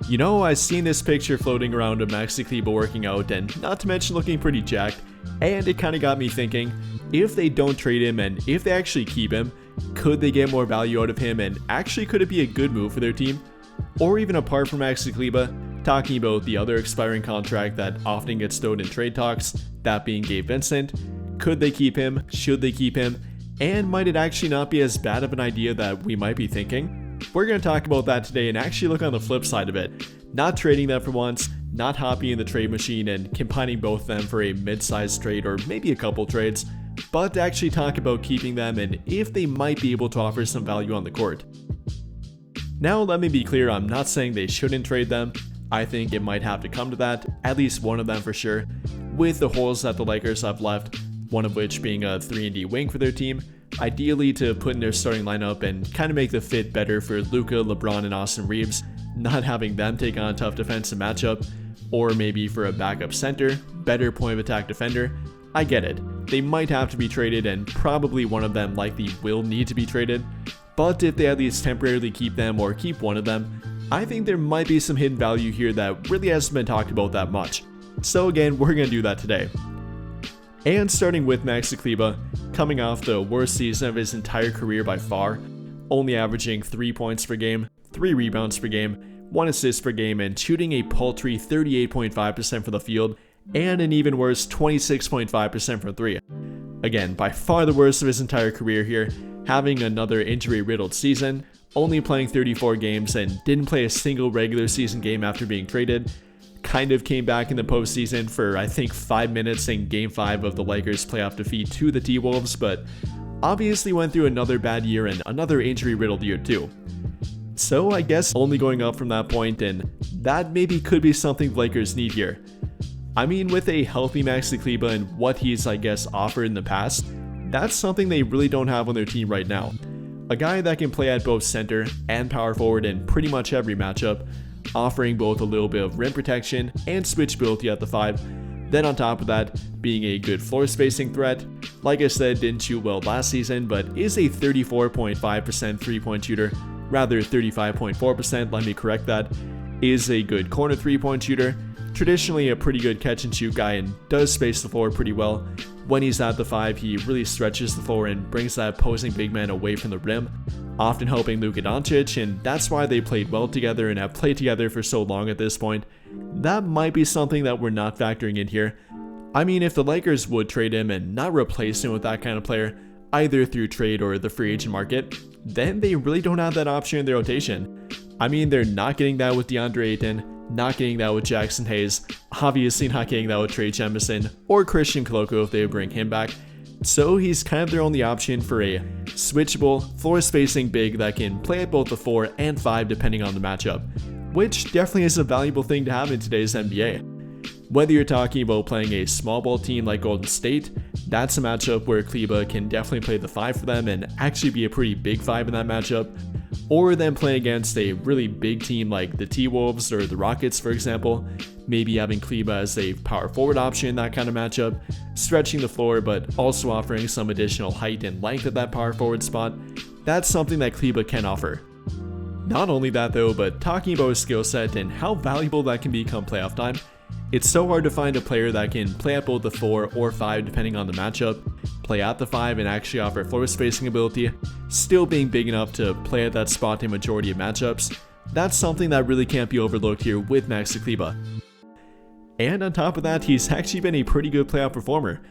You know, I've seen this picture floating around of Maxi Kleber working out, and not to mention looking pretty jacked, and it kind of got me thinking, if they don't trade him and if they actually keep him, could they get more value out of him, and actually could it be a good move for their team? Or even apart from Maxi Kleber, talking about the other expiring contract that often gets thrown in trade talks, that being Gabe Vincent, could they keep him, should they keep him, and might it actually not be as bad of an idea that we might be thinking? We're going to talk about that today and actually look on the flip side of it. Not trading them for once, not hopping in the trade machine and combining both of them for a mid-sized trade or maybe a couple trades, but to actually talk about keeping them and if they might be able to offer some value on the court. Now let me be clear, I'm not saying they shouldn't trade them. I think it might have to come to that, at least one of them for sure, with the holes that the Lakers have left, one of which being a 3-and-D wing for their team, ideally to put in their starting lineup and kind of make the fit better for Luka, LeBron, and Austin Reeves, not having them take on a tough defensive matchup, or maybe for a backup center, better point of attack defender. I get it, they might have to be traded and probably one of them likely will need to be traded, but if they at least temporarily keep them or keep one of them, I think there might be some hidden value here that really hasn't been talked about that much. So again, we're going to do that today. And starting with Maxi Kleber, coming off the worst season of his entire career by far, only averaging 3 points per game, 3 rebounds per game, 1 assist per game, and shooting a paltry 38.5% from the field, and an even worse 26.5% from 3. Again, by far the worst of his entire career here, having another injury-riddled season, only playing 34 games and didn't play a single regular season game after being traded. Kind of came back in the postseason for I think 5 minutes in Game 5 of the Lakers' playoff defeat to the T-Wolves, but obviously went through another bad year and another injury-riddled year too. So I guess only going up from that point, and that maybe could be something the Lakers need here. I mean, with a healthy Maxi Kleber and what he's I guess offered in the past, that's something they really don't have on their team right now. A guy that can play at both center and power forward in pretty much every matchup, offering both a little bit of rim protection and switchability at the 5, then on top of that, being a good floor spacing threat. Like I said, didn't shoot well last season, but is a 34.5% 3-point shooter, rather 35.4%, let me correct that, is a good corner 3-point shooter, traditionally a pretty good catch and shoot guy and does space the floor pretty well. When he's at the 5, he really stretches the floor and brings that opposing big man away from the rim, often helping Luka Doncic, and that's why they played well together and have played together for so long at this point. That might be something that we're not factoring in here. I mean, if the Lakers would trade him and not replace him with that kind of player, either through trade or the free agent market, then they really don't have that option in their rotation. I mean, they're not getting that with DeAndre Ayton, not getting that with Jackson Hayes, obviously not getting that with Trey Jemison or Christian Koloko if they bring him back. So he's kind of their only option for a switchable, floor spacing big that can play at both the 4 and 5 depending on the matchup, which definitely is a valuable thing to have in today's NBA. Whether you're talking about playing a small ball team like Golden State, that's a matchup where Kleber can definitely play the 5 for them and actually be a pretty big 5 in that matchup, or then play against a really big team like the T-Wolves or the Rockets, for example, maybe having Kleber as a power forward option in that kind of matchup, stretching the floor but also offering some additional height and length at that power forward spot. That's something that Kleber can offer. Not only that though, but talking about his skill set and how valuable that can be come playoff time, it's so hard to find a player that can play at both the 4 or 5 depending on the matchup, play at the 5 and actually offer floor spacing ability, still being big enough to play at that spot in majority of matchups. That's something that really can't be overlooked here with Maxi Kleber. And on top of that, he's actually been a pretty good playoff performer.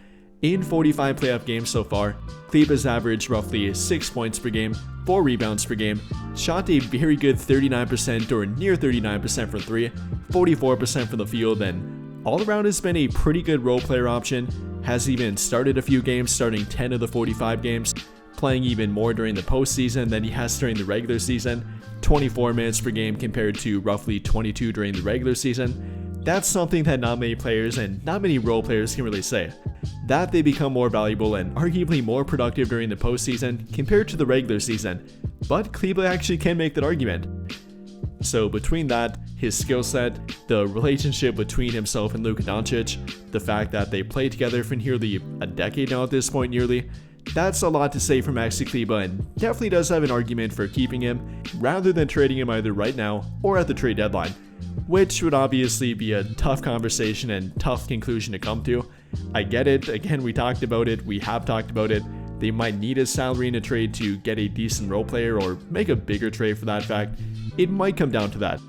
In 45 playoff games so far, Kleber's averaged roughly 6 points per game, 4 rebounds per game, shot a very good 39% or near 39% from 3, 44% from the field, and all around has been a pretty good role player option, has even started a few games, starting 10 of the 45 games, playing even more during the postseason than he has during the regular season, 24 minutes per game compared to roughly 22 during the regular season. That's something that not many players and not many role players can really say. That they become more valuable and arguably more productive during the postseason compared to the regular season, but Kleber actually can make that argument. So between that, his skill set, the relationship between himself and Luka Doncic, the fact that they played together for nearly a decade now at this point nearly, that's a lot to say for Maxi Kleber and definitely does have an argument for keeping him rather than trading him either right now or at the trade deadline. which would obviously be a tough conversation and tough conclusion to come to. I get it, again, we talked about it, we have talked about it. They might need a salary in a trade to get a decent role player or make a bigger trade for that fact. It might come down to that.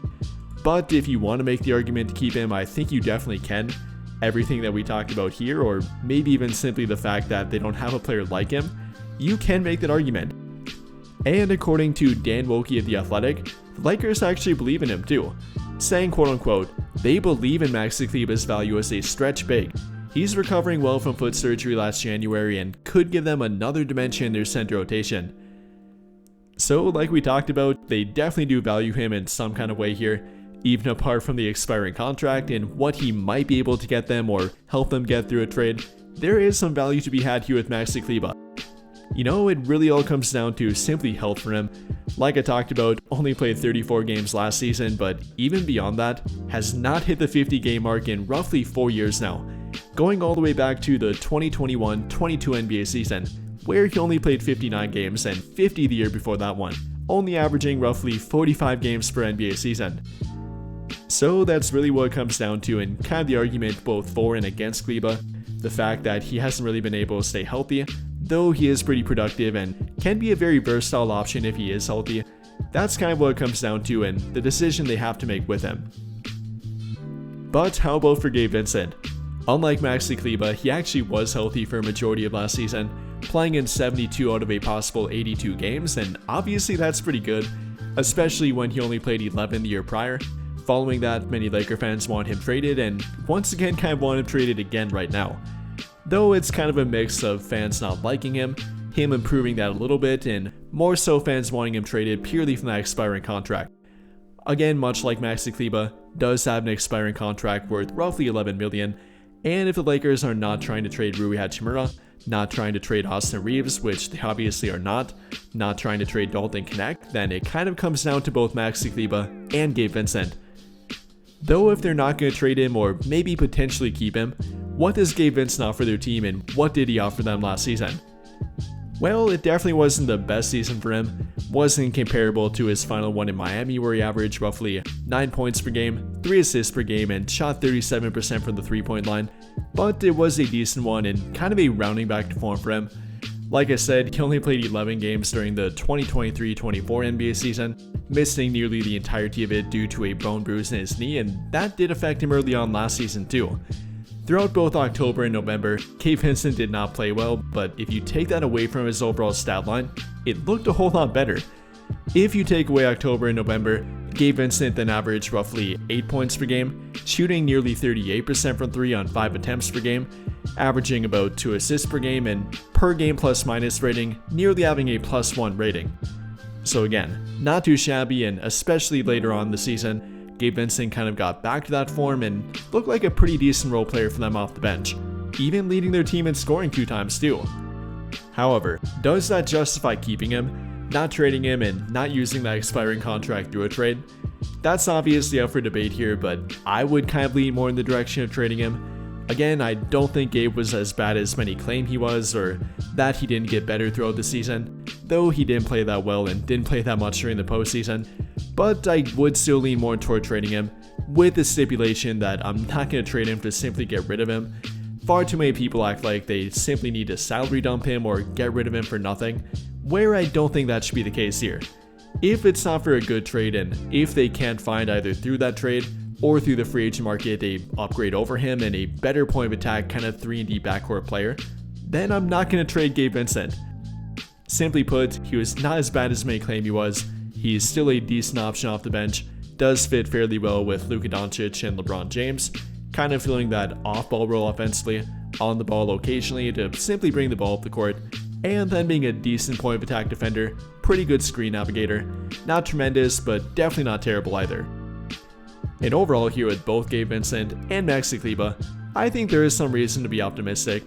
But if you want to make the argument to keep him, I think you definitely can. Everything that we talked about here, or maybe even simply the fact that they don't have a player like him, you can make that argument. And according to Dan Wilkie of The Athletic, the Lakers actually believe in him too, saying quote unquote, they believe in Maxi Kleber's value as a stretch big. He's recovering well from foot surgery last January and could give them another dimension in their center rotation. So like we talked about, they definitely do value him in some kind of way here, even apart from the expiring contract and what he might be able to get them or help them get through a trade. There is some value to be had here with Maxi Kleber. You know, it really all comes down to simply health for him. Like I talked about, only played 34 games last season, but even beyond that, has not hit the 50 game mark in roughly 4 years now, going all the way back to the 2021-22 NBA season, where he only played 59 games and 50 the year before that one, only averaging roughly 45 games per NBA season. So that's really what it comes down to, and kind of the argument both for and against Kleber. The fact that he hasn't really been able to stay healthy, though he is pretty productive and can be a very versatile option if he is healthy. That's kind of what it comes down to and the decision they have to make with him. But how about for Gabe Vincent? Unlike Maxi Kleber, he actually was healthy for a majority of last season, playing in 72 out of a possible 82 games, and obviously that's pretty good, especially when he only played 11 the year prior. Following that, many Laker fans want him traded, and once again kind of want him traded again right now. Though it's kind of a mix of fans not liking him improving that a little bit, and more so fans wanting him traded purely from that expiring contract. Again, much like Maxi Kleber, does have an expiring contract worth roughly $11 million, and if the Lakers are not trying to trade Rui Hachimura, not trying to trade Austin Reeves, which they obviously are not trying to trade Dalton Knecht, then it kind of comes down to both Maxi Kleber and Gabe Vincent. Though if they're not going to trade him or maybe potentially keep him, what does Gabe Vincent offer their team and what did he offer them last season? Well, it definitely wasn't the best season for him, wasn't comparable to his final one in Miami where he averaged roughly 9 points per game, 3 assists per game, and shot 37% from the 3-point line, but it was a decent one and kind of a rounding back to form for him. Like I said, he only played 11 games during the 2023-24 NBA season, missing nearly the entirety of it due to a bone bruise in his knee, and that did affect him early on last season too. Throughout both October and November, Gabe Vincent did not play well, but if you take that away from his overall stat line, it looked a whole lot better. If you take away October and November, Gabe Vincent then averaged roughly 8 points per game, shooting nearly 38% from 3 on 5 attempts per game, averaging about 2 assists per game, and per game plus minus rating, nearly having a +1 rating. So again, not too shabby, and especially later on in the season, Gabe Vincent kind of got back to that form and looked like a pretty decent role player for them off the bench, even leading their team in scoring 2 times too. However, does that justify keeping him, not trading him, and not using that expiring contract through a trade? That's obviously up for debate here, but I would kind of lean more in the direction of trading him. Again, I don't think Gabe was as bad as many claim he was, or that he didn't get better throughout the season, though he didn't play that well and didn't play that much during the postseason, but I would still lean more toward trading him, with the stipulation that I'm not going to trade him to simply get rid of him. Far too many people act like they simply need to salary dump him or get rid of him for nothing, where I don't think that should be the case here. If it's not for a good trade, and if they can't find either through that trade or through the free agent market a upgrade over him and a better point of attack kind of 3-and-D backcourt player, then I'm not going to trade Gabe Vincent. Simply put, he was not as bad as many claim he was. He's still a decent option off the bench, does fit fairly well with Luka Doncic and LeBron James, kind of filling that off-ball role offensively, on the ball occasionally to simply bring the ball up the court, and then being a decent point of attack defender, pretty good screen navigator, not tremendous but definitely not terrible either. And overall here with both Gabe Vincent and Maxi Kleber, I think there is some reason to be optimistic,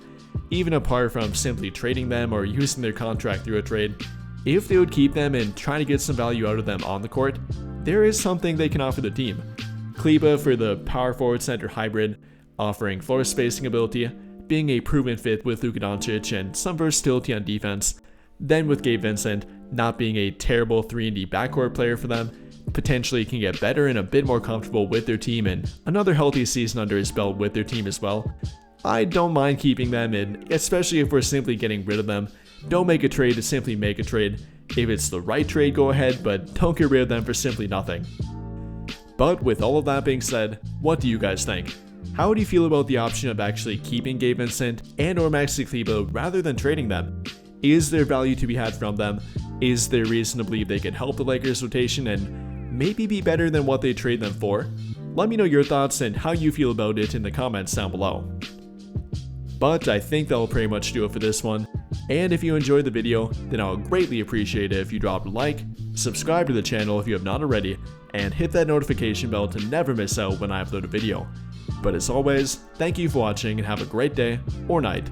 even apart from simply trading them or using their contract through a trade. If they would keep them and try to get some value out of them on the court, there is something they can offer the team. Kleber for the power forward center hybrid, offering floor spacing ability, being a proven fit with Luka Doncic and some versatility on defense. Then with Gabe Vincent, not being a terrible 3-and-D backcourt player for them, potentially can get better and a bit more comfortable with their team and another healthy season under his belt with their team as well, I don't mind keeping them, and especially if we're simply getting rid of them, don't make a trade to simply make a trade. If it's the right trade, go ahead, but don't get rid of them for simply nothing. But with all of that being said, what do you guys think? How do you feel about the option of actually keeping Gabe Vincent and or Maxi Kleber rather than trading them? Is there value to be had from them? Is there reason to believe they can help the Lakers rotation and maybe be better than what they trade them for? Let me know your thoughts and how you feel about it in the comments down below. But I think that'll pretty much do it for this one. And if you enjoyed the video, then I'll greatly appreciate it if you drop a like, subscribe to the channel if you have not already, and hit that notification bell to never miss out when I upload a video. But as always, thank you for watching and have a great day or night.